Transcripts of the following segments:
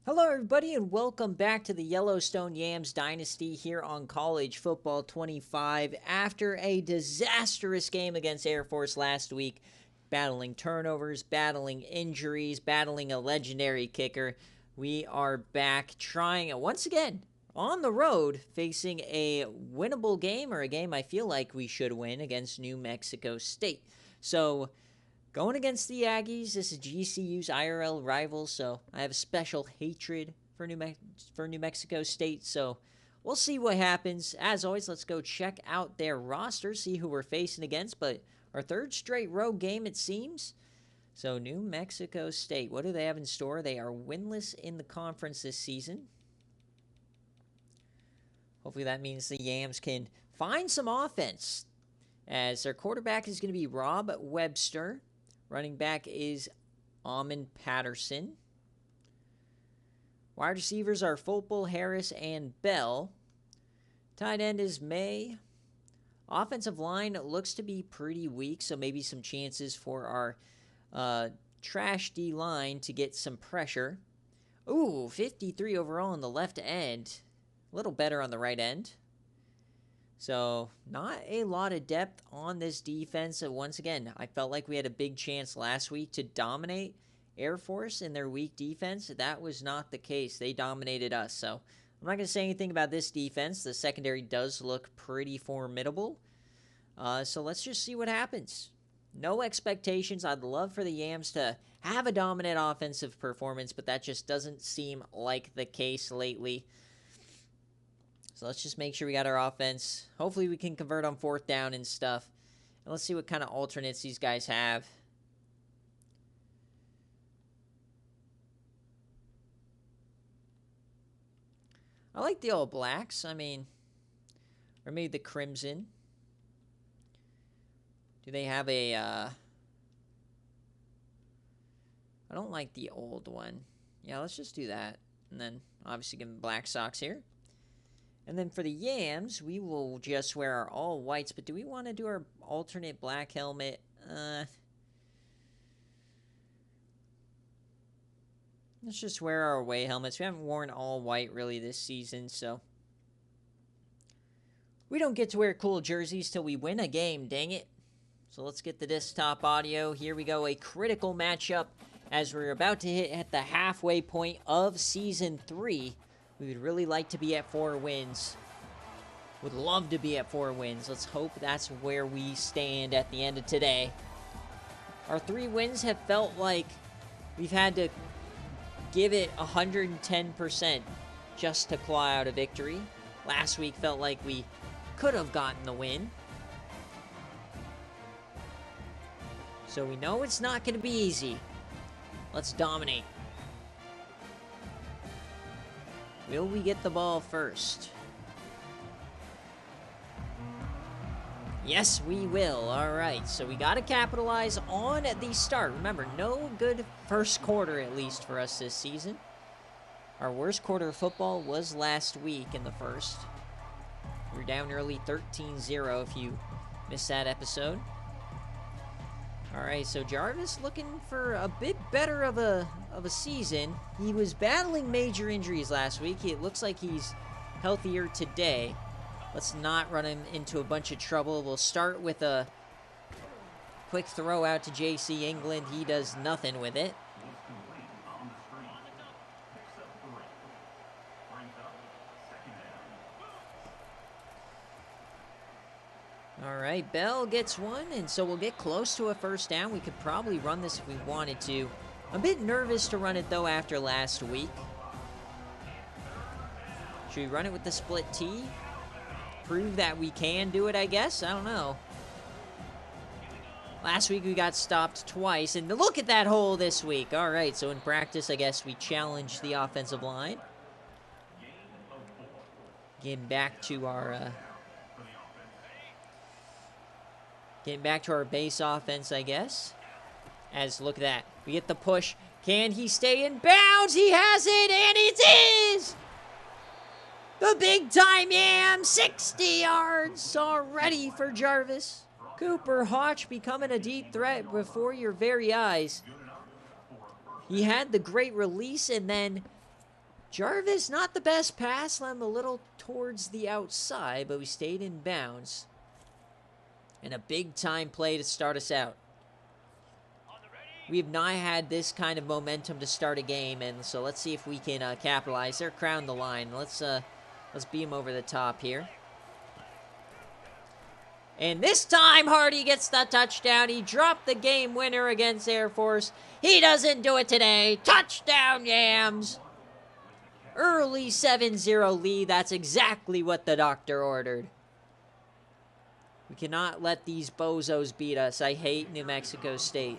Hello, everybody, and welcome back to the Yellowstone Yams Dynasty here on College Football 25. After a disastrous game against Air Force last week, battling turnovers, battling injuries, battling a legendary kicker, we are back trying once again on the road, facing a winnable game, or a game I feel like we should win, against New Mexico State. So, going against the Aggies, this is GCU's IRL rival, so I have a special hatred for New Mexico State. So we'll see what happens. As always, let's go check out their roster, see who we're facing against. But our third straight road game, it seems. So New Mexico State, what do they have in store? They are winless in the conference this season. Hopefully that means the Yams can find some offense, as their quarterback is going to be Rob Webster. Running back is Amon Patterson. Wide receivers are Fulpel, Harris, and Bell. Tight end is May. Offensive line looks to be pretty weak, so maybe some chances for our trash D line to get some pressure. Ooh, 53 overall on the left end. A little better on the right end. So, not a lot of depth on this defense. Once again, I felt like we had a big chance last week to dominate Air Force in their weak defense. That was not the case. They dominated us. So, I'm not going to say anything about this defense. The secondary does look pretty formidable. So, let's just see what happens. No expectations. I'd love for the Yams to have a dominant offensive performance, but that just doesn't seem like the case lately. So let's just make sure we got our offense. Hopefully we can convert on fourth down and stuff. And let's see what kind of alternates these guys have. I like the All Blacks. I mean, or maybe the Crimson. Do they have a... I don't like the old one. Yeah, let's just do that. And then obviously give them Black Sox here. And then for the Yams, we will just wear our all whites. But do we want to do our alternate black helmet? Let's just wear our away helmets. We haven't worn all white really this season, so we don't get to wear cool jerseys till we win a game, dang it. So let's get the desktop audio. Here we go, a critical matchup as we're about to hit at the halfway point of Season 3. We would really like to be at 4 wins. Would love to be at 4 wins. Let's hope that's where we stand at the end of today. Our 3 wins have felt like we've had to give it 110% just to claw out a victory. Last week felt like we could have gotten the win. So we know it's not going to be easy. Let's dominate. Will we get the ball first? Yes, we will. All right, so we got to capitalize on the start. Remember, no good first quarter, at least, for us this season. Our worst quarter of football was last week in the first. We were down early 13-0 if you missed that episode. All right, so Jarvis looking for a bit better of a season. He was battling major injuries last week. It looks like he's healthier today. Let's not run him into a bunch of trouble. We'll start with a quick throw out to J.C. England. He does nothing with it. All right, Bell gets one, and so we'll get close to a first down. We could probably run this if we wanted to. I'm a bit nervous to run it, though, after last week. Should we run it with the split T? Prove that we can do it, I guess? I don't know. Last week we got stopped twice, and look at that hole this week. All right, so in practice, I guess we challenged the offensive line. Getting back to our... Getting back to our base offense, I guess. As, look at that. We get the push. Can he stay in bounds? He has it, and it is! The big-time Yam, 60 yards already for Jarvis. Cooper Hotch becoming a deep threat before your very eyes. He had the great release, and then Jarvis, not the best pass. Let him a little towards the outside, but we stayed in bounds. And a big-time play to start us out. We have not had this kind of momentum to start a game, and so let's see if we can capitalize. They're crowning the line. Let's beam over the top here. And this time, Hardy gets the touchdown. He dropped the game winner against Air Force. He doesn't do it today. Touchdown, Yams! Early 7-0 lead. That's exactly what the doctor ordered. We cannot let these bozos beat us. I hate New Mexico State.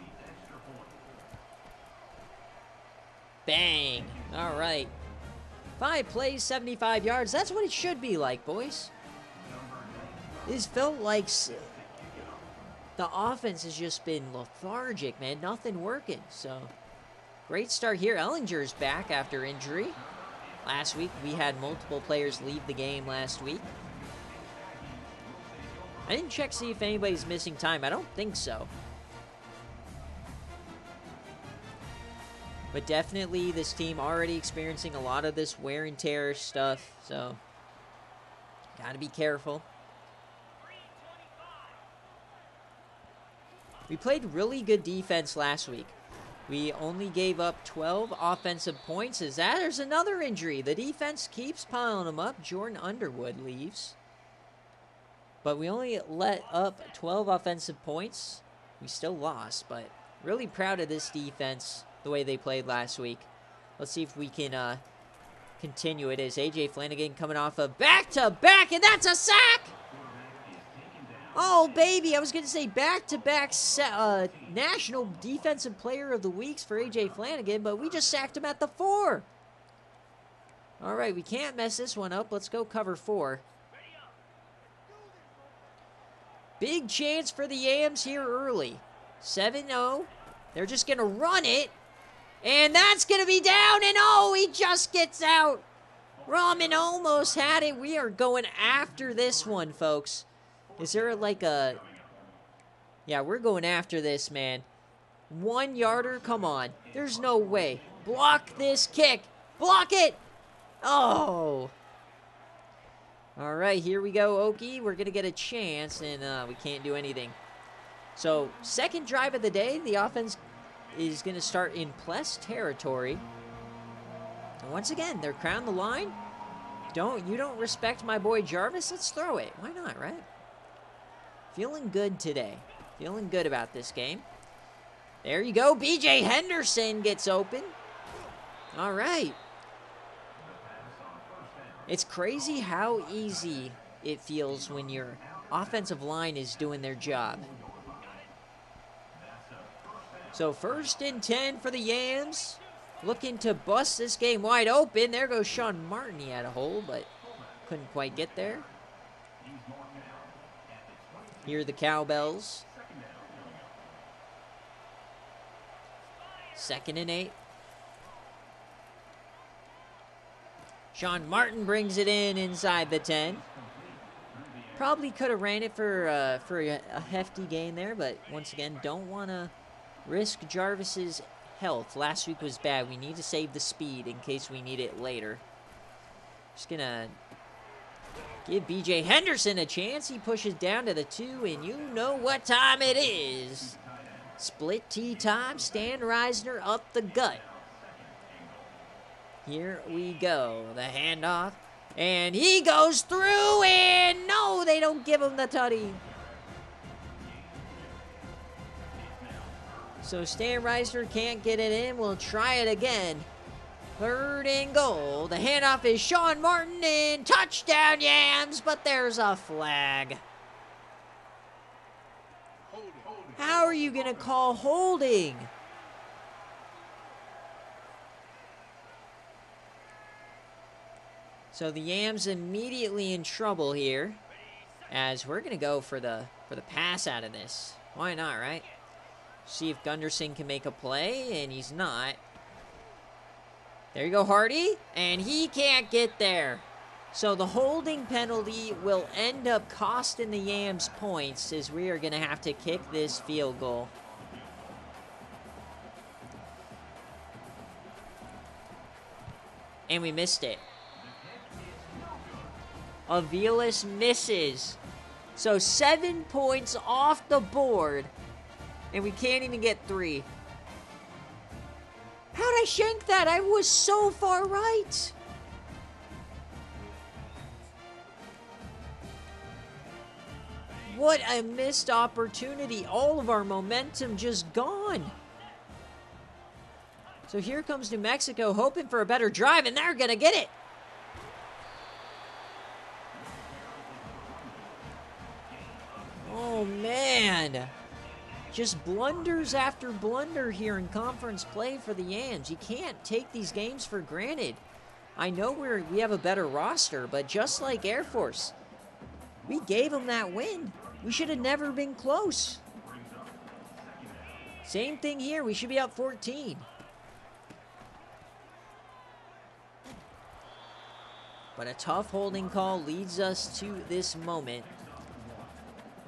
Bang. All right. 5 plays, 75 yards. That's what it should be like, boys. This felt like the offense has just been lethargic, man. Nothing working. So, great start here. Ellinger's back after injury. Last week, we had multiple players leave the game last week. I didn't check to see if anybody's missing time. I don't think so. But definitely this team already experiencing a lot of this wear and tear stuff. So, gotta be careful. We played really good defense last week. We only gave up 12 offensive points. There's another injury. The defense keeps piling them up. Jordan Underwood leaves. But we only let up 12 offensive points. We still lost, but really proud of this defense, the way they played last week. Let's see if we can continue it. As A.J. Flanagan coming off a back-to-back, and that's a sack! Oh, baby, I was going to say back-to-back National Defensive Player of the Weeks for A.J. Flanagan, but we just sacked him at the 4. All right, we can't mess this one up. Let's go cover 4. Big chance for the Yams here early. 7-0. They're just going to run it. And that's going to be down, and oh, he just gets out. Rahman almost had it. We are going after this one, folks. Is there like a... Yeah, we're going after this, man. 1-yarder? Come on. There's no way. Block this kick. Block it! Oh! All right, here we go, Okie. We're going to get a chance, and we can't do anything. So, second drive of the day. The offense is going to start in Pless territory. And once again, they're crowning the line. You don't respect my boy Jarvis? Let's throw it. Why not, right? Feeling good today. Feeling good about this game. There you go. B.J. Henderson gets open. All right. It's crazy how easy it feels when your offensive line is doing their job. So 1st and 10 for the Yams. Looking to bust this game wide open. There goes Sean Martin. He had a hole, but couldn't quite get there. Here are the cowbells. 2nd and 8. Sean Martin brings it in inside the 10. Probably could have ran it for a hefty gain there, but once again, don't want to risk Jarvis's health. Last week was bad. We need to save the speed in case we need it later. Just going to give B.J. Henderson a chance. He pushes down to the 2, and you know what time it is. Split T time. Stan Reisner up the gut. Here we go. The handoff. And he goes through, and no, they don't give him the tutty. So Stan Reisner can't get it in. We'll try it again. 3rd and goal. The handoff is Sean Martin, and touchdown Yams, but there's a flag. How are you going to call holding? So the Yams immediately in trouble here, as we're going to go for the pass out of this. Why not, right? See if Gunderson can make a play, and he's not. There you go, Hardy, and he can't get there. So the holding penalty will end up costing the Yams points, as we are going to have to kick this field goal. And we missed it. Aviles misses. So 7 points off the board. And we can't even get 3. How'd I shank that? I was so far right. What a missed opportunity. All of our momentum just gone. So here comes New Mexico hoping for a better drive, and they're going to get it. Oh, man. Just blunders after blunder here in conference play for the Yams. You can't take these games for granted. I know we have a better roster, but just like Air Force, we gave them that win. We should have never been close. Same thing here. We should be up 14. But a tough holding call leads us to this moment.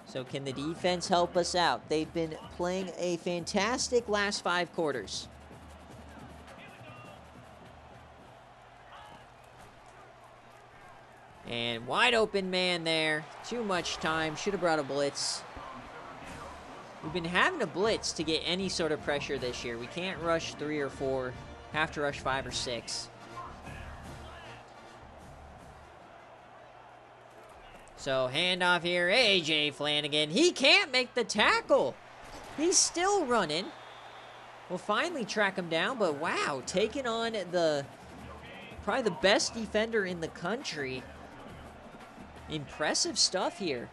So can the defense help us out? They've been playing a fantastic last 5 quarters. And wide open man there. Too much time. Should have brought a blitz. We've been having a blitz to get any sort of pressure this year. We can't rush 3 or 4. Have to rush 5 or 6. So handoff here. AJ Flanagan. He can't make the tackle. He's still running. We'll finally track him down. But wow, taking on probably the best defender in the country. Impressive stuff here.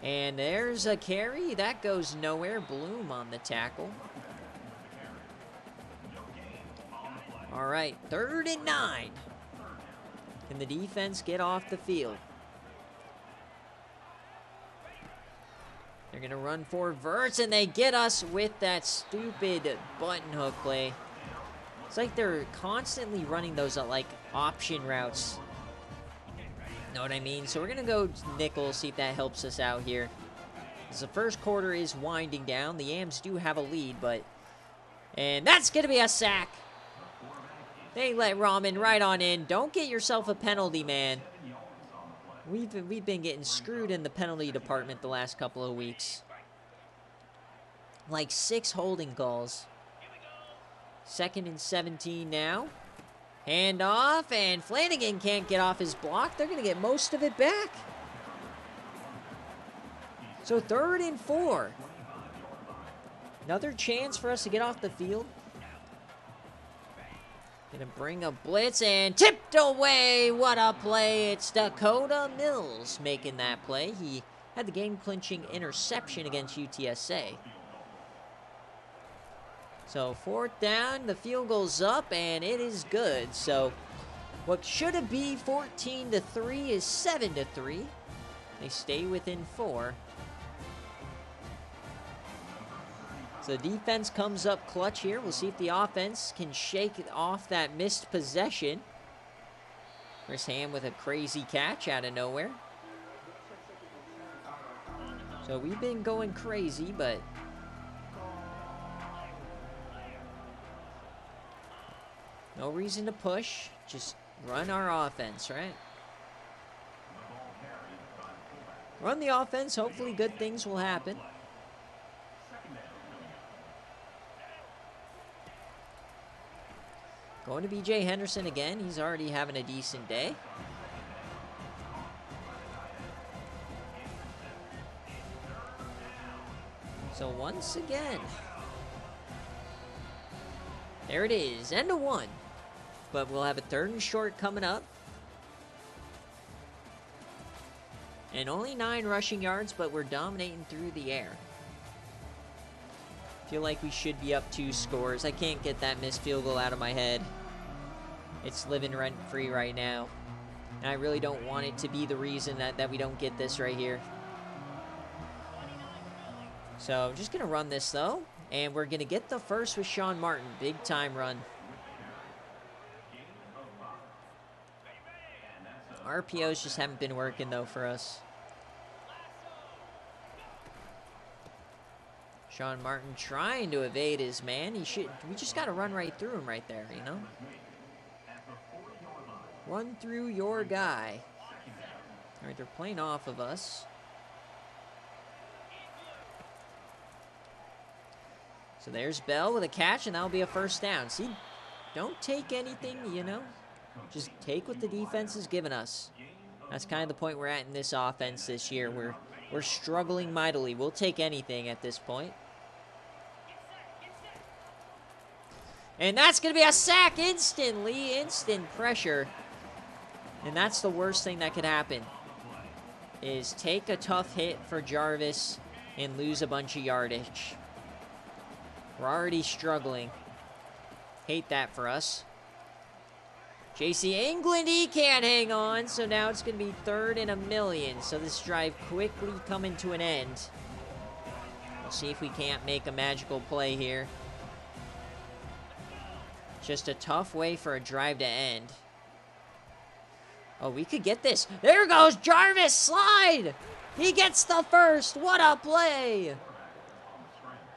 And there's a carry. That goes nowhere. Bloom on the tackle. All right, 3rd and 9. Can the defense get off the field? They're going to run 4 verts, and they get us with that stupid button hook play. It's like they're constantly running those like option routes. Know what I mean? So we're going to go nickel, see if that helps us out here. As the first quarter is winding down. The Yams do have a lead, but... And that's going to be a sack. They let Rahman right on in. Don't get yourself a penalty, man. We've been getting screwed in the penalty department the last couple of weeks. Like 6 holding calls. 2nd and 17 now. Hand off, and Flanagan can't get off his block. They're going to get most of it back. So 3rd and 4. Another chance for us to get off the field. Going to bring a blitz and tipped away. What a play. It's Dakota Mills making that play. He had the game-clinching interception against UTSA. So 4th down, the field goes up, and it is good. So what should have been 14-3 is 7-3. They stay within 4. So defense comes up clutch here. We'll see if the offense can shake off that missed possession. Chris Ham with a crazy catch out of nowhere. So we've been going crazy, but... no reason to push. Just run our offense, right? Run the offense. Hopefully good things will happen. Going to B.J. Henderson again. He's already having a decent day. So once again, there it is. End of 1. But we'll have a 3rd and short coming up. And only 9 rushing yards, but we're dominating through the air. Feel like we should be up 2 scores. I can't get that missed field goal out of my head. It's living rent-free right now. And I really don't want it to be the reason that we don't get this right here. So I'm just going to run this, though. And we're going to get the first with Sean Martin. Big-time run. RPOs just haven't been working, though, for us. Sean Martin trying to evade his man. We just got to run right through him right there, you know? Run through your guy. All right, they're playing off of us. So there's Bell with a catch, and that'll be a first down. See, don't take anything, you know. Just take what the defense is giving us. That's kind of the point we're at in this offense this year. We're struggling mightily. We'll take anything at this point. And that's going to be a sack instantly. Instant pressure. And that's the worst thing that could happen. Is take a tough hit for Jarvis and lose a bunch of yardage. We're already struggling. Hate that for us. J.C. England, he can't hang on, so now it's going to be 3rd and 1,000,000. So this drive quickly coming to an end. We'll see if we can't make a magical play here. Just a tough way for a drive to end. Oh, we could get this. There goes Jarvis, slide! He gets the first. What a play!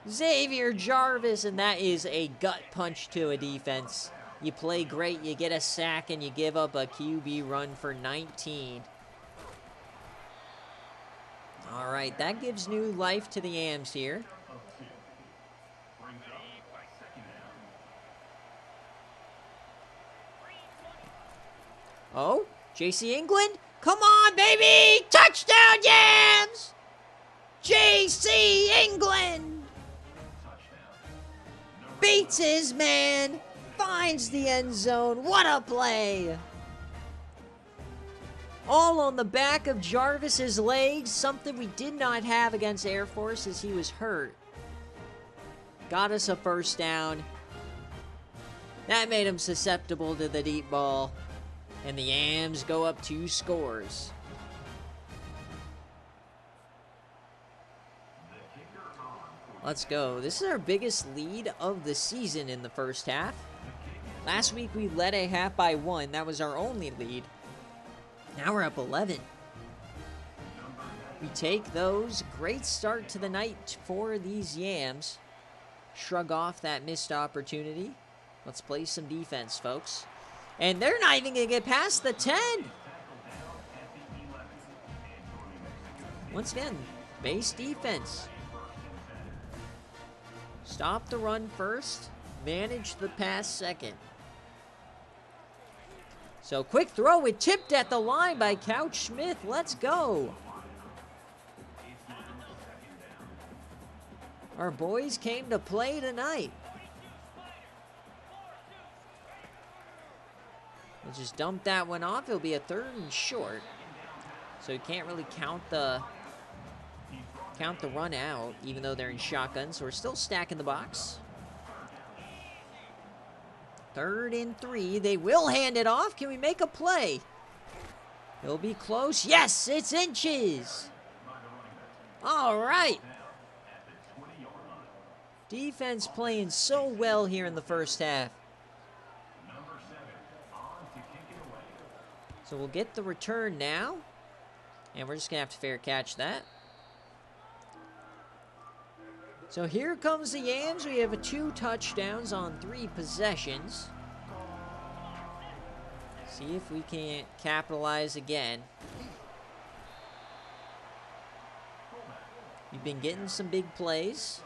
Xavier Jarvis, and that is a gut punch to a defense. You play great, you get a sack, and you give up a QB run for 19. All right, that gives new life to the Yams here. Oh, J.C. England? Come on, baby! Touchdown, Yams! J.C. England! Beats his man! Finds the end zone. What a play! All on the back of Jarvis's legs. Something we did not have against Air Force as he was hurt. Got us a first down. That made him susceptible to the deep ball. And the Yams go up 2 scores. Let's go. This is our biggest lead of the season in the first half. Last week we led a half by 1. That was our only lead. Now we're up 11. We take those. Great start to the night for these Yams. Shrug off that missed opportunity. Let's play some defense, folks. And they're not even going to get past the 10. Once again, base defense. Stop the run first. Manage the pass second. So quick throw. It tipped at the line by Couch Smith. Let's go. Our boys came to play tonight. We'll just dump that one off. It'll be a 3rd and short. So you can't really count the run out, even though they're in shotgun. So we're still stacking the box. 3rd and 3. They will hand it off. Can we make a play? It'll be close. Yes, it's inches. All right. Defense playing so well here in the first half. So we'll get the return now. And we're just going to have to fair catch that. So here comes the Yams. We have 2 touchdowns on 3 possessions. See if we can't capitalize again. We've been getting some big plays.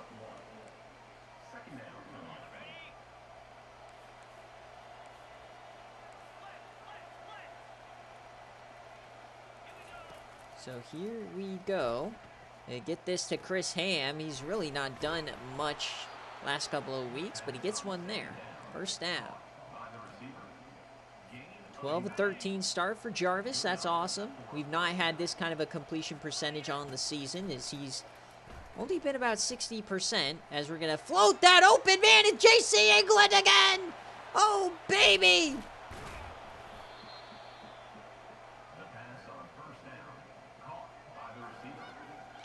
So here we go. Get this to Chris Ham. He's really not done much last couple of weeks, but he gets one there. First down. 12-13 start for Jarvis. That's awesome. We've not had this kind of a completion percentage on the season, as he's only been about 60%, as we're going to float that open man and J.C. England again. Oh, baby.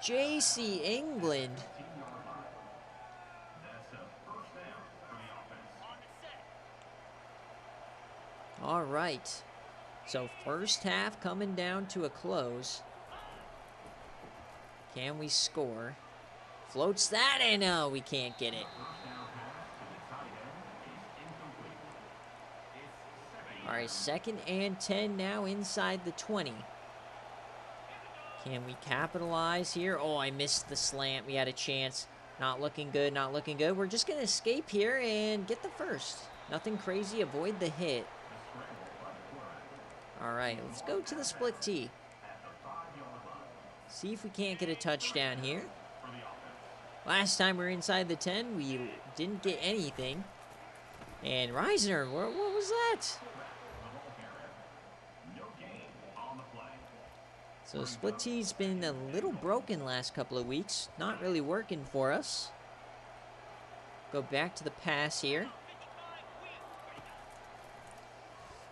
J.C. England. All right. So first half coming down to a close. Can we score? Floats that in. No, we can't get it. All All right, 2nd and 10 now inside the 20. Can we capitalize here? Oh, I missed the slant. We had a chance. Not looking good, not looking good. We're just going to escape here and get the first. Nothing crazy. Avoid the hit. All right, let's go to the split tee. See if we can't get a touchdown here. Last time we were inside the 10, we didn't get anything. And Reisner, what was that? So split tee's been a little broken last couple of weeks. Not really working for us. Go back to the pass here.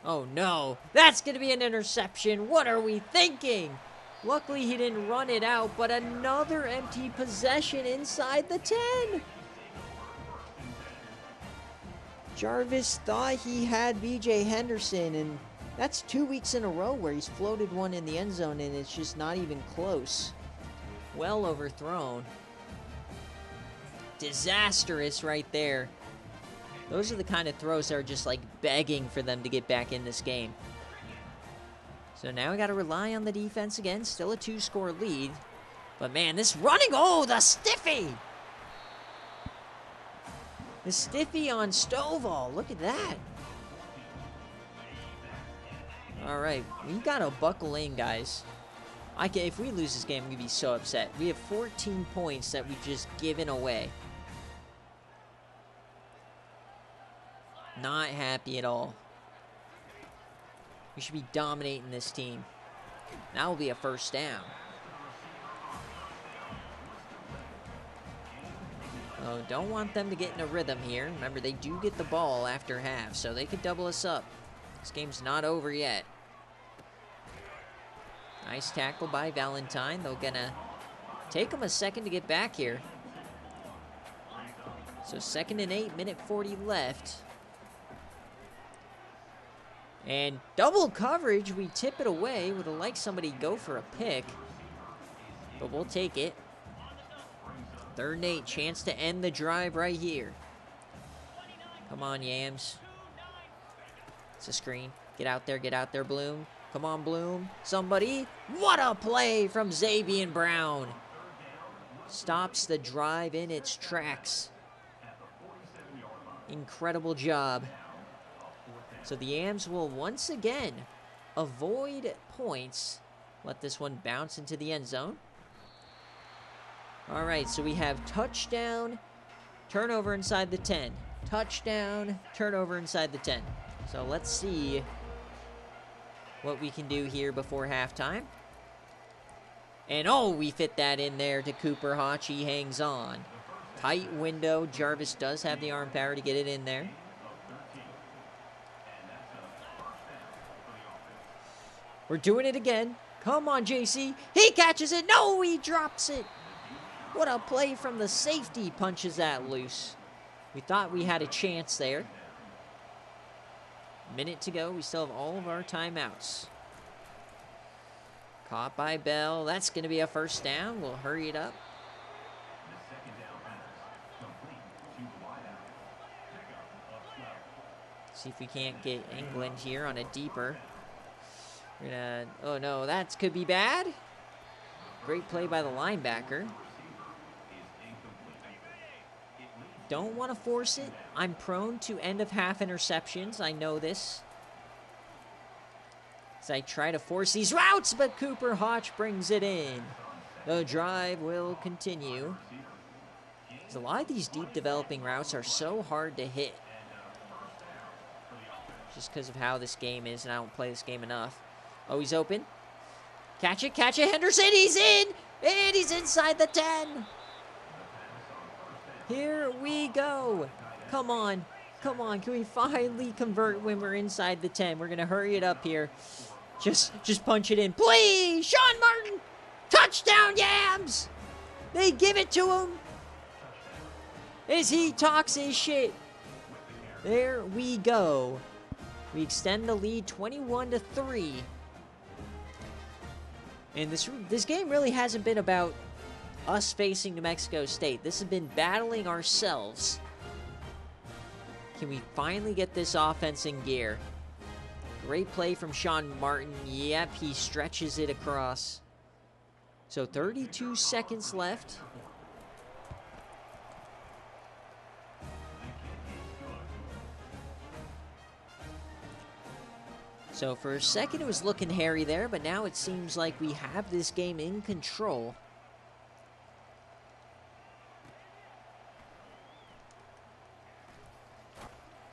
Oh no, that's going to be an interception. What are we thinking? Luckily he didn't run it out, but another empty possession inside the 10. Jarvis thought he had BJ Henderson, and that's 2 weeks in a row where he's floated one in the end zone and it's just not even close. Well overthrown. Disastrous right there. Those are the kind of throws that are just like begging for them to get back in this game. So now we got to rely on the defense again. Still a 2-score lead. But man, this running, oh, the stiffy! The stiffy on Stovall, look at that. All right, we got to buckle in, guys. If we lose this game, I'm going to be so upset. We have 14 points that we've just given away. Not happy at all. We should be dominating this team. That will be a first down. Oh, don't want them to get in a rhythm here. Remember, they do get the ball after half, so they could double us up. This game's not over yet. Nice tackle by Valentine. They're gonna take them a second to get back here. So 2nd and 8, minute 40 left. And double coverage, we tip it away. Would have liked somebody to go for a pick, but we'll take it. 3rd and 8, chance to end the drive right here. Come on, Yams. It's a screen. Get out there, Bloom. Come on, Bloom. Somebody. What a play from Xavier Brown. Stops the drive in its tracks. Incredible job. So the Yams will once again avoid points. Let this one bounce into the end zone. All right, so we have touchdown, turnover inside the 10. Touchdown, turnover inside the 10. So let's see what we can do here before halftime. And oh, we fit that in there to Cooper Hotch. He hangs on. Tight window. Jarvis does have the arm power to get it in there. We're doing it again. Come on, JC. He catches it. No, he drops it. What a play from the safety. Punches that loose. We thought we had a chance there. Minute to go. We still have all of our timeouts. Caught by Bell. That's going to be a first down. We'll hurry it up. See if we can't get England here on a deeper. We're gonna, oh no, that could be bad. Great play by the linebacker. Don't want to force it. I'm prone to end of half interceptions. I know this. As I try to force these routes, but Cooper Hotch brings it in. The drive will continue. A lot of these deep developing routes are so hard to hit. Just because of how this game is, and I don't play this game enough. Oh, he's open. Catch it, Henderson. He's in, and he's inside the 10. Here we go. Come on. Can we finally convert when we're inside the 10? We're going to hurry it up here. Just punch it in. Please, Sean Martin. Touchdown, Yams. They give it to him as he talks his shit. There we go. We extend the lead 21-3. And this game really hasn't been about us facing New Mexico State. This has been battling ourselves. Can we finally get this offense in gear? Great play from Sean Martin. Yep, he stretches it across. So 32 seconds left. So for a second it was looking hairy there, but now it seems like we have this game in control.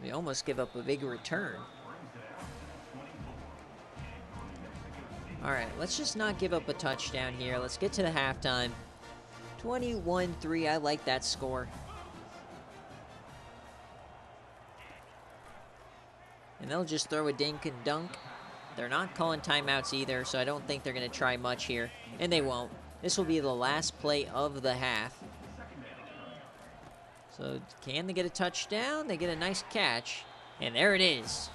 We almost give up a big return. All right, let's just not give up a touchdown here. Let's get to the halftime. 21-3, I like that score. And they'll just throw a dink and dunk. They're not calling timeouts either, so I don't think they're going to try much here. And they won't. This will be the last play of the half. So can they get a touchdown? They get a nice catch. And there it is.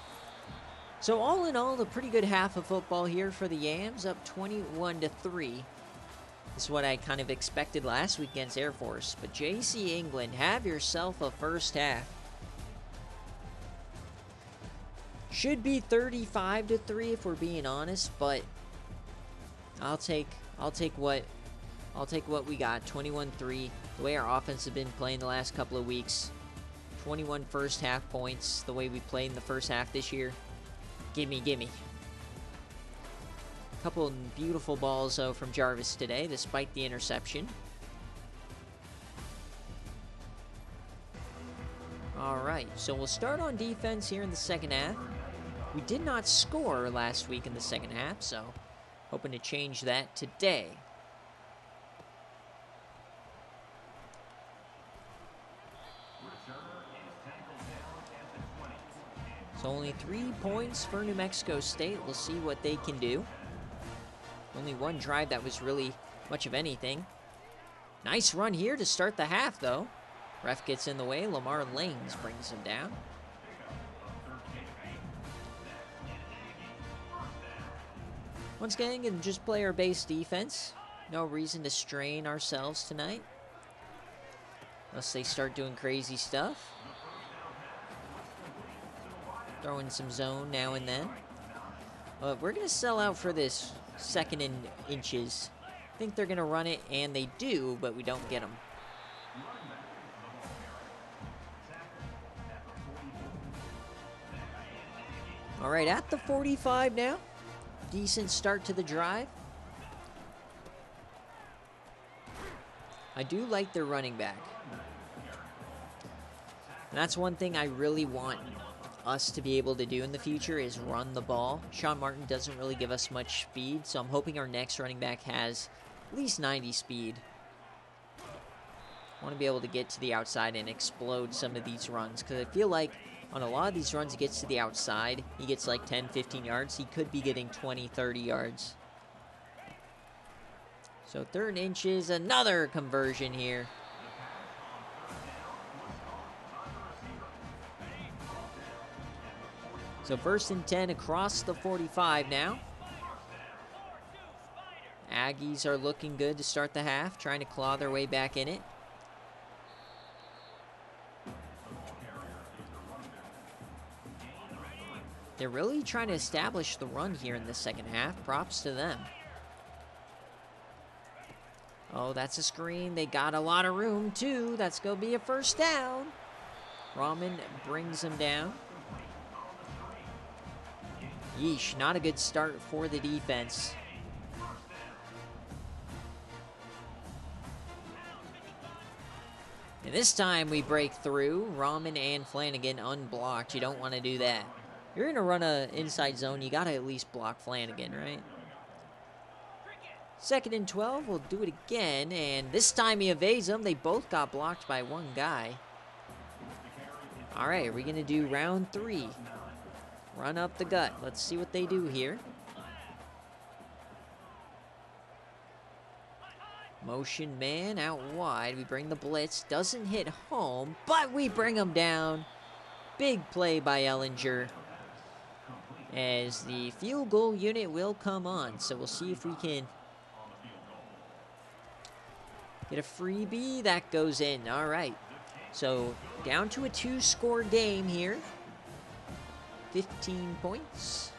So all in all, a pretty good half of football here for the Yams, up 21-3. This is what I kind of expected last week against Air Force. But JC England, have yourself a first half. Should be 35-3 if we're being honest, but I'll take what we got. 21-3. The way our offense has been playing the last couple of weeks. 21 first half points, the way we played in the first half this year. Gimme, gimme. A couple of beautiful balls, though, from Jarvis today, despite the interception. All right, so we'll start on defense here in the second half. We did not score last week in the second half, so hoping to change that today. So only 3 points for New Mexico State. We'll see what they can do. Only one drive that was really much of anything. Nice run here to start the half, though. Ref gets in the way. Lamar Lanes brings him down. Once again, going to just play our base defense. No reason to strain ourselves tonight. Unless they start doing crazy stuff. Throwing some zone now and then. But we're going to sell out for this second and inches. I think they're going to run it, and they do, but we don't get them. All right, at the 45 now. Decent start to the drive. I do like their running back. And that's one thing I really want us to be able to do in the future is run the ball. Sean Martin doesn't really give us much speed, so I'm hoping our next running back has at least 90 speed. I want to be able to get to the outside and explode some of these runs, because I feel like on a lot of these runs he gets to the outside, he gets like 10, 15 yards. He could be getting 20, 30 yards. So third and inches, another conversion here. So first and 10 across the 45 now. Aggies are looking good to start the half, trying to claw their way back in it. They're really trying to establish the run here in the second half. Props to them. Oh, that's a screen. They got a lot of room, too. That's going to be a first down. Rahman brings them down. Yeesh, not a good start for the defense. And this time we break through. Rahman and Flanagan unblocked. You don't want to do that. You're going to run an inside zone, you got to at least block Flanagan, right? Second and 12, we'll do it again, and this time he evades them. They both got blocked by one guy. All right, we're going to do round 3. Run up the gut. Let's see what they do here. Motion man out wide. We bring the blitz. Doesn't hit home, but we bring him down. Big play by Ellinger. As the field goal unit will come on. So we'll see if we can get a freebie. That goes in. All right. So down to a 2-score game here. 15 points.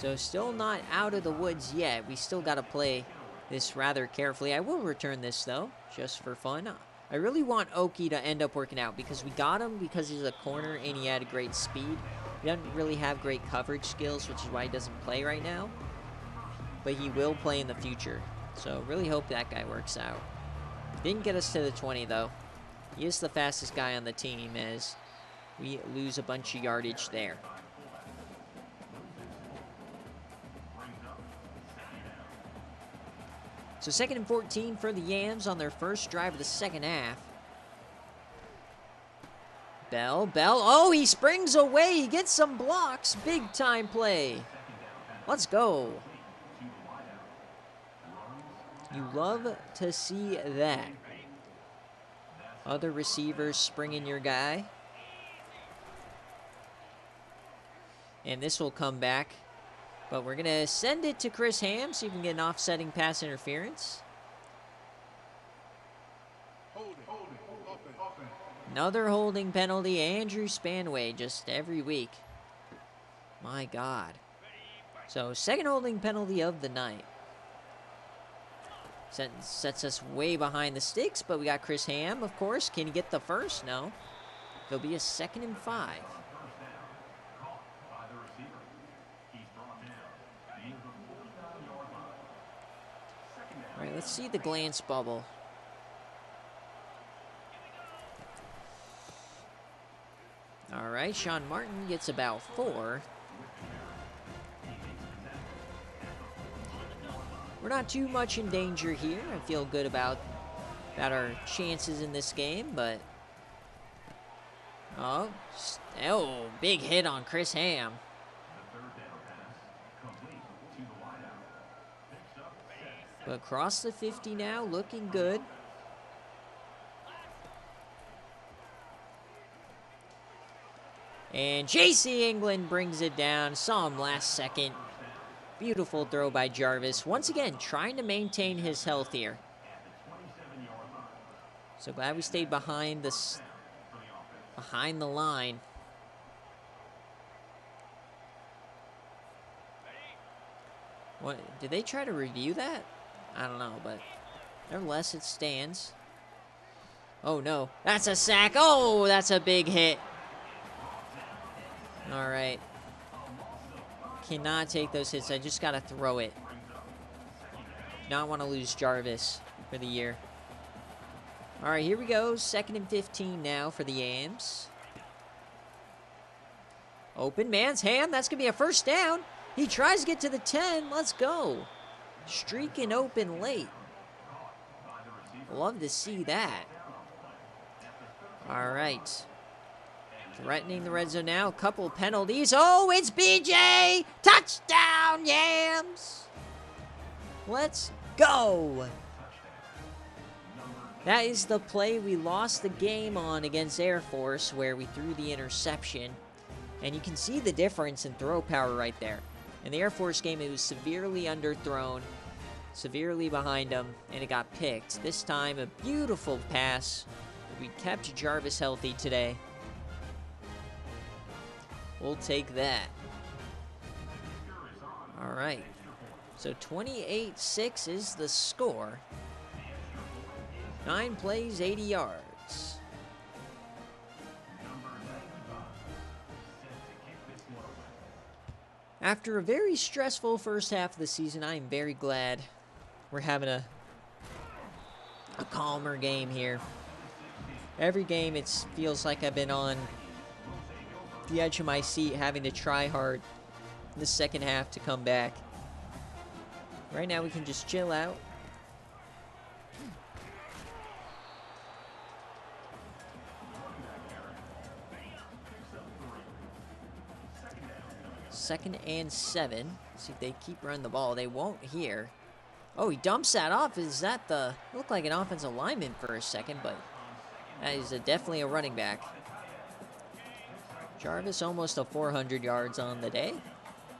So still not out of the woods yet. We still got to play this rather carefully. I will return this, though, just for fun. I really want Oki to end up working out because we got him because he's a corner and he had great speed. He doesn't really have great coverage skills, which is why he doesn't play right now. But he will play in the future. So really hope that guy works out. Didn't get us to the 20, though. He is the fastest guy on the team as we lose a bunch of yardage there. So 2nd and 14 for the Yams on their first drive of the second half. Bell. Oh, he springs away. He gets some blocks. Big time play. Let's go. You love to see that. Other receivers springing your guy. And this will come back. But we're going to send it to Chris Ham, see if we can get an offsetting pass interference. Another holding penalty. Andrew Spanway just every week. My God. So, 2nd holding penalty of the night. Sets us way behind the sticks, but we got Chris Ham, of course. Can he get the first? No. There'll be a 2nd and 5. All right, let's see the glance bubble. All right, Sean Martin gets about 4. We're not too much in danger here. I feel good about our chances in this game, but... Oh, big hit on Chris Ham. But across the 50 now, looking good. And J.C. England brings it down. Saw him last second. Beautiful throw by Jarvis. Once again, trying to maintain his health here. So glad we stayed behind the line. What, did they try to review that? I don't know, but nevertheless, it stands. Oh, no. That's a sack. Oh, that's a big hit. All right. Cannot take those hits. I just got to throw it. Not want to lose Jarvis for the year. All right, here we go. 2nd and 15 now for the Yams. Open man's hand. That's going to be a first down. He tries to get to the 10. Let's go. Streaking open late. Love to see that. All right. Threatening the red zone now. A couple penalties. Oh, it's BJ! Touchdown, Yams! Let's go! That is the play we lost the game on against Air Force, where we threw the interception. And you can see the difference in throw power right there. In the Air Force game, it was severely underthrown, severely behind him, and it got picked. This time, a beautiful pass. We kept Jarvis healthy today. We'll take that. All right. So 28-6 is the score. 9 plays, 80 yards. After a very stressful first half of the season, I am very glad we're having a calmer game here. Every game, it feels like I've been on the edge of my seat, having to try hard in the second half to come back. Right now, we can just chill out. Second and 7. See if they keep running the ball. They won't here. Oh, he dumps that off. Is that the... Looked like an offensive lineman for a second, but that is definitely a running back. Jarvis almost a 400 yards on the day.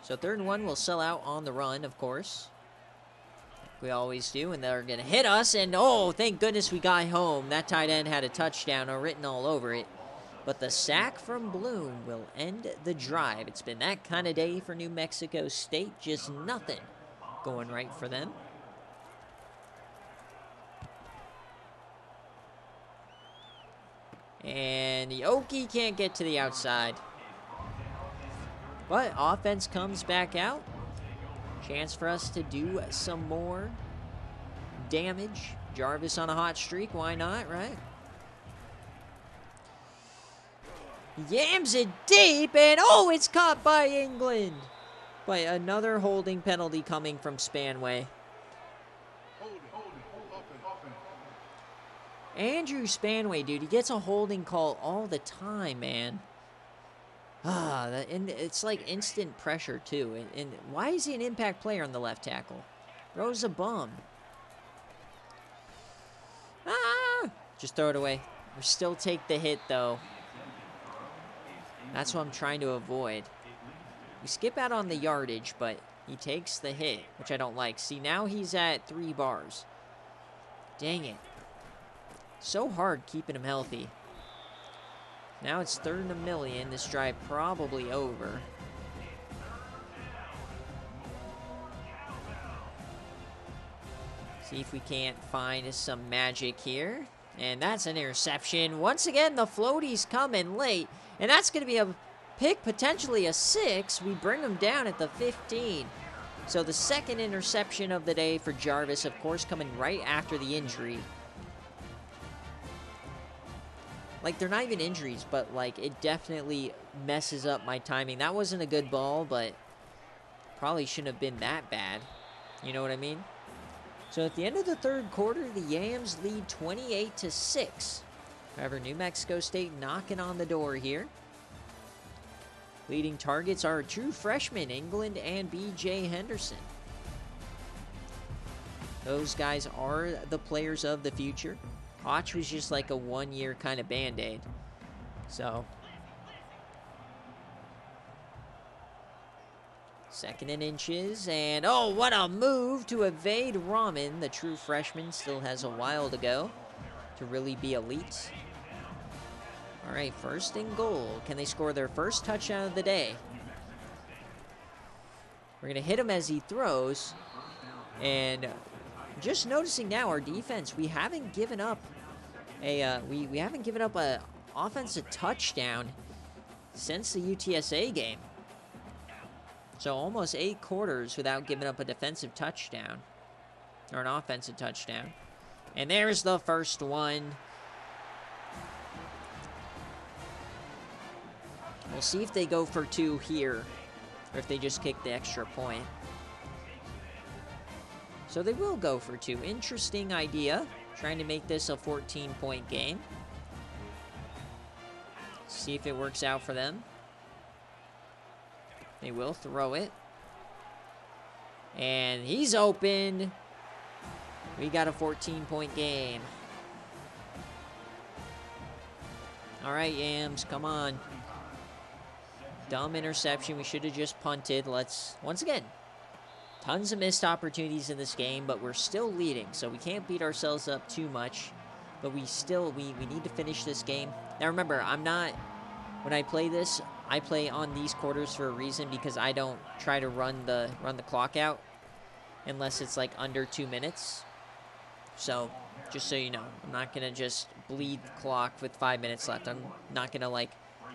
So 3rd and 1 will sell out on the run, of course. Like we always do, and they're going to hit us. And, oh, thank goodness we got home. That tight end had a touchdown written all over it. But the sack from Bloom will end the drive. It's been that kind of day for New Mexico State. Just nothing going right for them. And the Okie can't get to the outside. But offense comes back out. Chance for us to do some more damage. Jarvis on a hot streak. Why not, right? Yams it deep, and oh, it's caught by England. But another holding penalty coming from Spanway. Andrew Spanway, dude, he gets a holding call all the time, man. And it's like instant pressure, too. And why is he an impact player on the left tackle? Throws a bum. Just throw it away. We still take the hit, though. That's what I'm trying to avoid. We skip out on the yardage, but he takes the hit, which I don't like. See, now he's at 3 bars. Dang it. So hard keeping him healthy. Now it's 3rd and 1,000,000. This drive probably over. See if we can't find some magic here. And that's an interception. Once again, the floaty's coming late. And that's going to be a pick, potentially a 6. We bring him down at the 15. So the second interception of the day for Jarvis, of course, coming right after the injury. Like, they're not even injuries, but, like, it definitely messes up my timing. That wasn't a good ball, but probably shouldn't have been that bad. You know what I mean? So at the end of the 3rd quarter, the Yams lead 28-6. However, New Mexico State knocking on the door here. Leading targets are true freshmen, England and B.J. Henderson. Those guys are the players of the future. Hotch was just like a 1-year kind of Band-Aid. So, 2nd and inches, and oh, what a move to evade Rahman. The true freshman still has a while to go to really be elite. All right, 1st and goal. Can they score their first touchdown of the day? We're going to hit him as he throws. And just noticing now, our defense, we haven't given up we haven't given up a offensive touchdown since the UTSA game. So almost 8 quarters without giving up a defensive touchdown or an offensive touchdown. And there's the first one. We'll see if they go for 2 here or if they just kick the extra point. So they will go for 2. Interesting idea. Trying to make this a 14-point game. See if it works out for them. They will throw it. And he's open. We got a 14-point game. All right, Yams, come on. Dumb interception. We should have just punted. Let's, once again, tons of missed opportunities in this game, but we're still leading, so we can't beat ourselves up too much. But we need to finish this game. Now remember, when I play this, I play on these quarters for a reason, because I don't try to run the clock out unless it's like under 2 minutes. So, just so you know, I'm not going to just bleed the clock with 5 minutes left. I'm not going to like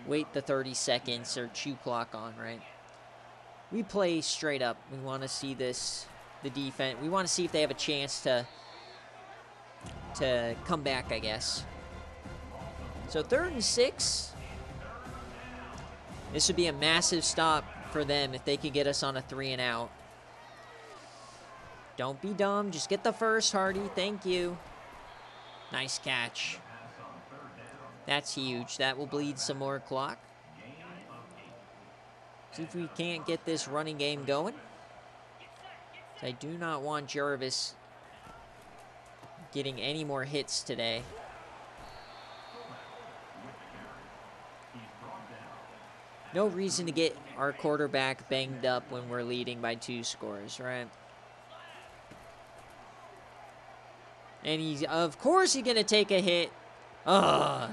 wait the 30 seconds or chew clock on, right? We play straight up. We want to see the defense. We want to see if they have a chance to come back, I guess. So 3rd and 6. This would be a massive stop for them if they could get us on a 3 and out. Don't be dumb. Just get the first, Hardy. Thank you. Nice catch. That's huge. That will bleed some more clock. See if we can't get this running game going. I do not want Jarvis getting any more hits today. No reason to get our quarterback banged up when we're leading by 2 scores, right? And of course he's going to take a hit. Ugh.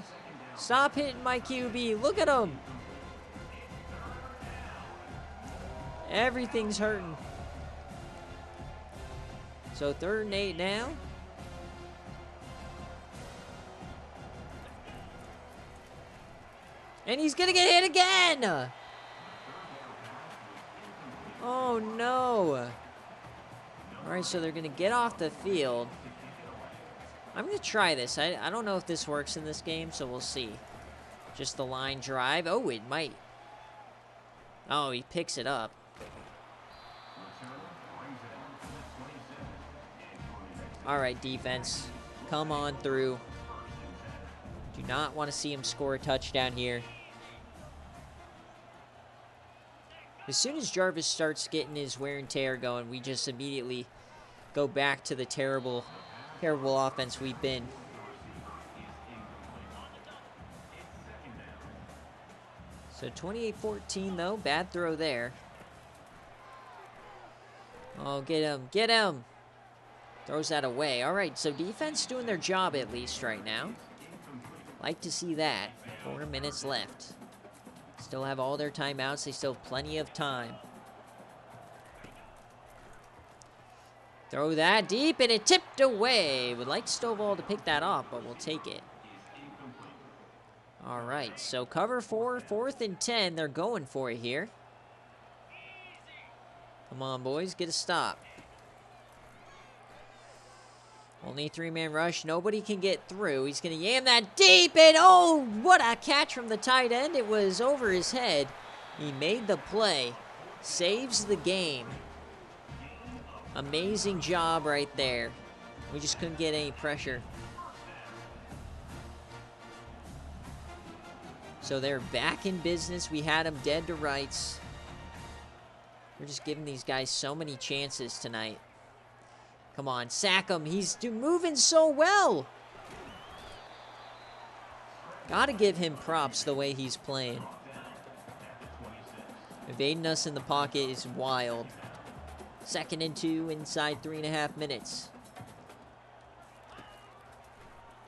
Stop hitting my QB. Look at him. Everything's hurting. So 3rd and 8 now. And he's going to get hit again. Oh, no. All right, so they're going to get off the field. I'm going to try this. I don't know if this works in this game, so we'll see. Just the line drive. Oh, it might. Oh, he picks it up. All right, defense. Come on through. Do not want to see him score a touchdown here. As soon as Jarvis starts getting his wear and tear going, we just immediately go back to the terrible offense we've been. So 28-14 though, bad throw there. Oh, get him, get him! Throws that away. All right, so defense doing their job at least right now. Like to see that. 4 minutes left. Still have all their timeouts. They still have plenty of time. Throw that deep, and it tipped away. Would like Stovall to pick that off, but we'll take it. All right, so cover 4, 4th and 10. They're going for it here. Come on, boys, get a stop. Only 3-man rush. Nobody can get through. He's going to yam that deep, and oh, what a catch from the tight end. It was over his head. He made the play. Saves the game. Amazing job right there. We just couldn't get any pressure. So they're back in business. We had them dead to rights. We're just giving these guys so many chances tonight. Come on, sack him. He's moving so well. Gotta give him props the way he's playing. Evading us in the pocket is wild. 2nd and 2 inside 3.5 minutes.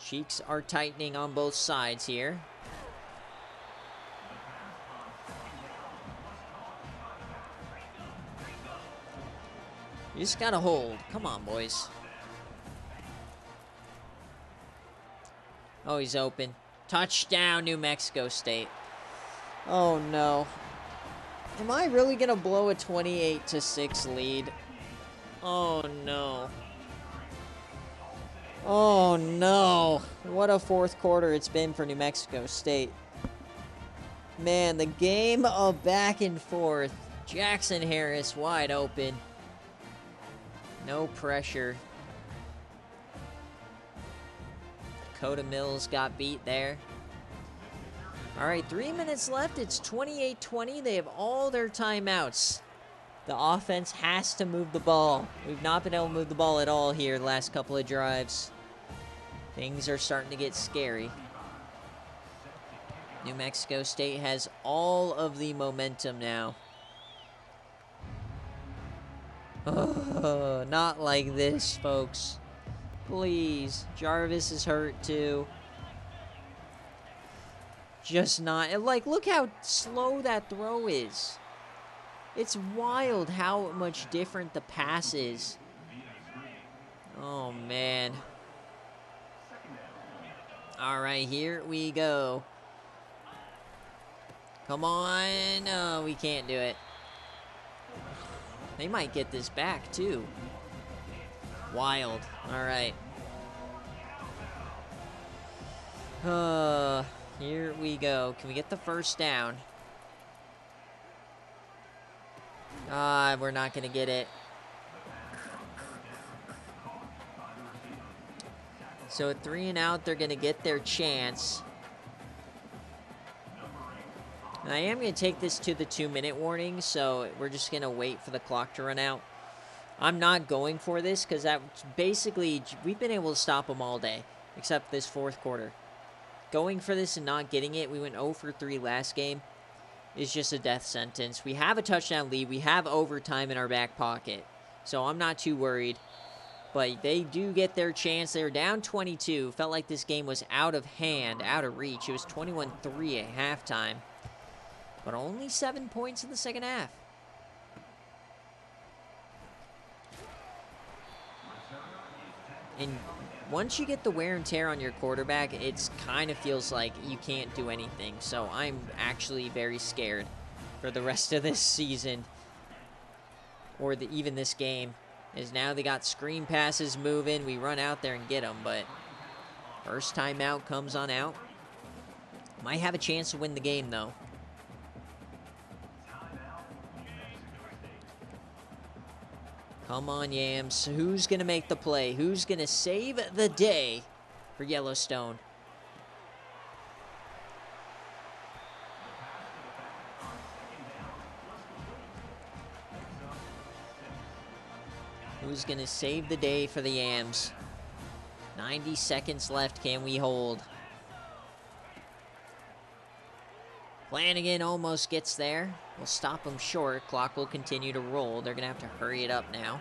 Cheeks are tightening on both sides here. You just gotta hold. Come on, boys. Oh, he's open. Touchdown, New Mexico State. Oh, no. Am I really gonna blow a 28-6 lead? Oh, no. Oh, no. What a 4th quarter it's been for New Mexico State. Man, the game of back and forth. Jackson Harris wide open. No pressure. Dakota Mills got beat there. All right, 3 minutes left. It's 28-20. They have all their timeouts. The offense has to move the ball. We've not been able to move the ball at all here the last couple of drives. Things are starting to get scary. New Mexico State has all of the momentum now. Oh, not like this, folks. Please. Jarvis is hurt, too. Just not. Like, look how slow that throw is. It's wild how much different the pass is. Oh, man. All right, here we go. Come on. No, we can't do it. They might get this back, too. Wild. All right. Here we go. Can we get the first down? We're not going to get it. So at 3 and out, they're going to get their chance. And I am going to take this to the 2-minute warning, so we're just going to wait for the clock to run out. I'm not going for this because that basically, we've been able to stop them all day, except this 4th quarter. Going for this and not getting it, we went 0 for 3 last game, is just a death sentence. We have a touchdown lead. We have overtime in our back pocket, so I'm not too worried. But they do get their chance. They were down 22. Felt like this game was out of hand, out of reach. It was 21-3 at halftime. But only 7 points in the second half. And once you get the wear and tear on your quarterback, it kind of feels like you can't do anything. So I'm actually very scared for the rest of this season. Or even this game. As now they got screen passes moving. We run out there and get them. But first timeout comes on out. Might have a chance to win the game, though. Come on, Yams. Who's going to make the play? Who's going to save the day for Yellowstone? Who's going to save the day for the Yams? 90 seconds left. Can we hold? Flanagan almost gets there. We'll stop him short. Clock will continue to roll. They're going to have to hurry it up now.